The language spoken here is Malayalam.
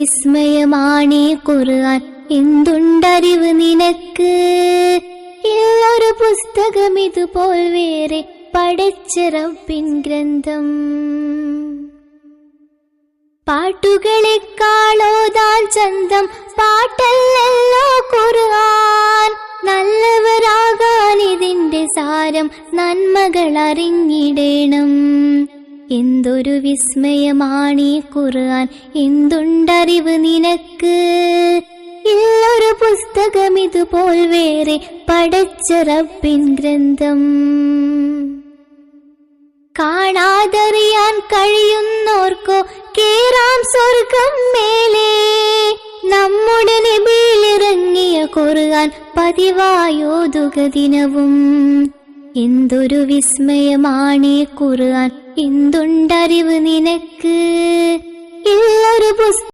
വിസ്മയമാണീ ഖുർആൻ, എന്തുണ്ടറിവ് നിനക്ക്. ഇല്ലൊരു പുസ്തകം ഇതുപോൽ വേറെ പടച്ച റബ്ബിൻ ഗ്രന്ഥം. പാട്ടുകളെക്കാളോതാൻ ചന്തം പാട്ടല്ലല്ലോ ഖുർആൻ. നല്ലവരാകാൻ ഇതിന്റെ സാരം നന്മകൾ അറിഞ്ഞിടേണം. എന്തൊരു വിസ്മയമാണീ ഖുർആൻ, എന്തുണ്ടറിവ് നിനക്ക്. ഇല്ലൊരു പുസ്തകം ഇതുപോൽ വേറെ പടച്ച റബ്ബിൻ ഗ്രന്ഥം. കാണാതറിയാൻ കഴിയുന്നോർക്കോ കേറാം സ്വർഗം മേലെ. നമ്മുടെ നബിയിലിറങ്ങിയ ഖുർആൻ പതിവായോതുക ദിനവും. എന്തൊരു വിസ്മയമാണീ ഖുർആൻ, എന്തുണ്ടറിവ് നിനക്ക്. ഇല്ലൊരു